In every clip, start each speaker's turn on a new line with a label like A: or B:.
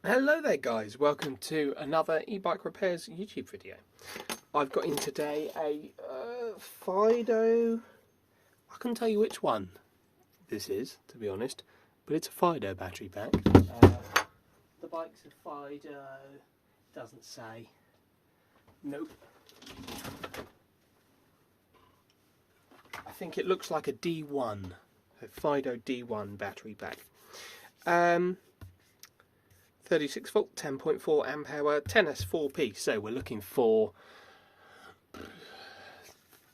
A: Hello there guys, welcome to another e-bike repairs YouTube video. I've got in today a Fiido, I couldn't tell you which one this is to be honest, but it's a Fiido battery pack. The bike's a Fiido, doesn't say, nope. I think it looks like a D1, a Fiido D1 battery pack. 36 volt, 10.4 amp hour, 10S4P. So we're looking for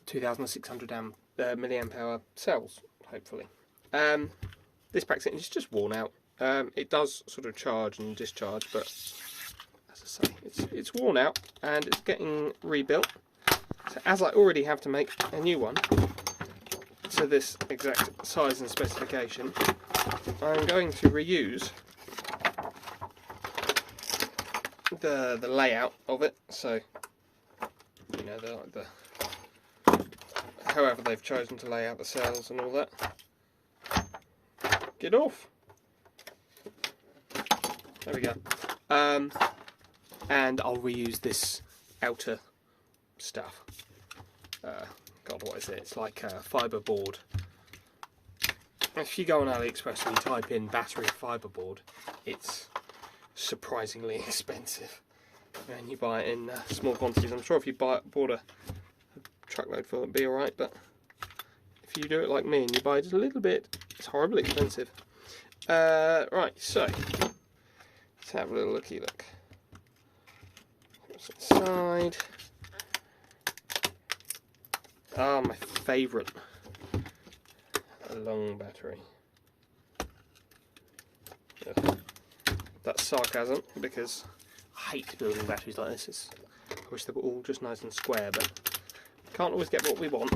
A: 2,600 milliamp hour cells, hopefully. This pack's is just worn out. It does sort of charge and discharge, but as I say, it's worn out and it's getting rebuilt. So as I already have to make a new one to this exact size and specification, I'm going to reuse the layout of it, so you know the however they've chosen to lay out the cells and all that. Get off. There we go. And I'll reuse this outer stuff. God, what is it? It's like a fibre board. If you go on AliExpress and you type in battery fibre board, it's surprisingly expensive, and you buy it in small quantities. I'm sure if you bought a truckload full it'd be alright, but if you do it like me and you buy just a little bit, it's horribly expensive. Right, so let's have a little looky look. What's inside? Ah, my favourite, a long battery. Ugh. That's sarcasm, because I hate building batteries like this. I wish they were all just nice and square, but can't always get what we want.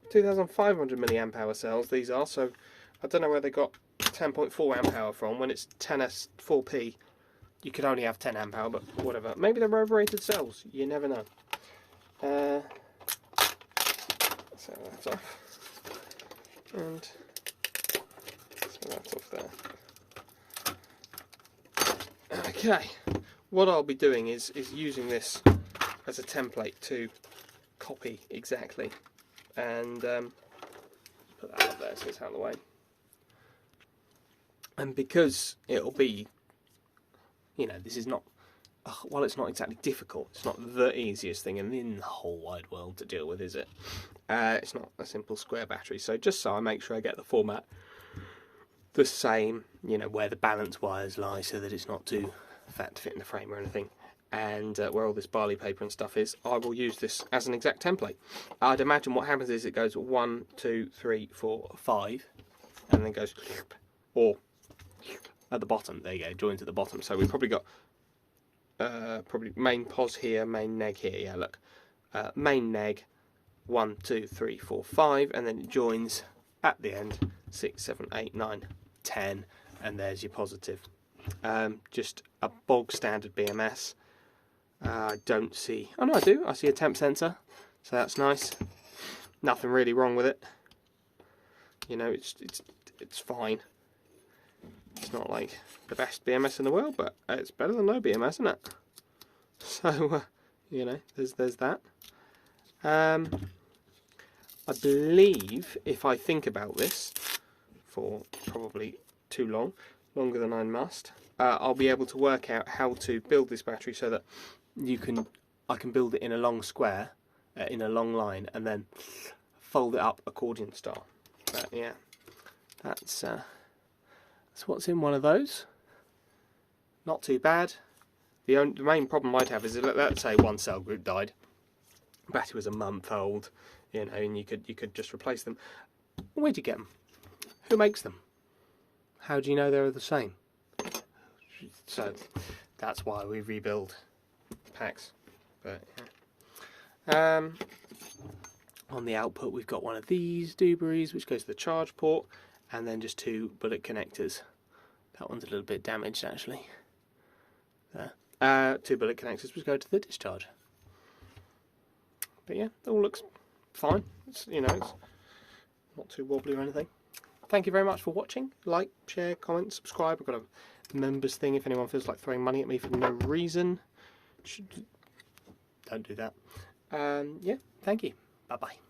A: (2,500 milliamp hour cells these are, so I don't know where they got 10.4 amp hour from. When it's 10S4P, you could only have 10 amp hour, but whatever. Maybe they're overrated cells, you never know. So that's off. And so that's off there. Okay, what I'll be doing is using this as a template to copy exactly, and put that up there so it's out of the way. And because it'll be, you know, this is not, well, it's not exactly difficult, it's not the easiest thing in the whole wide world to deal with, is it? It's not a simple square battery, so just so I make sure I get the format the same, you know, where the balance wires lie so that it's not too fat to fit in the frame or anything, and where all this barley paper and stuff is, I will use this as an exact template. I'd imagine what happens is it goes 1, 2, 3, 4, 5, and then goes, or at the bottom, there you go, joins at the bottom. So we've probably got probably main pos here, main neg here, yeah, look, main neg, 1, 2, 3, 4, 5, and then it joins at the end 6, 7, 8, 9, 10, and there's your positive. Just a bog standard BMS. I don't see, oh no I do, I see a temp sensor, so that's nice. Nothing really wrong with it. You know, it's fine. It's not like the best BMS in the world, but it's better than no BMS, isn't it? So you know, there's that. I believe if I think about this for probably too long, longer than I must, I'll be able to work out how to build this battery so that I can build it in a long square, in a long line, and then fold it up accordion style. But yeah, that's what's in one of those. Not too bad. The main problem I'd have is that, let's say one cell group died, battery was a month old, you know, and you could just replace them. Where'd you get them? Who makes them? How do you know they're the same? So that's why we rebuild packs. But yeah. On the output we've got one of these Dewberries which goes to the charge port, and then just 2 bullet connectors. That one's a little bit damaged actually. There. 2 bullet connectors which go to the discharge. But yeah, it all looks fine. It's, you know, it's not too wobbly or anything. Thank you very much for watching. Like, share, comment, subscribe. I've got a members thing if anyone feels like throwing money at me for no reason. Don't do that. Yeah, thank you. Bye-bye.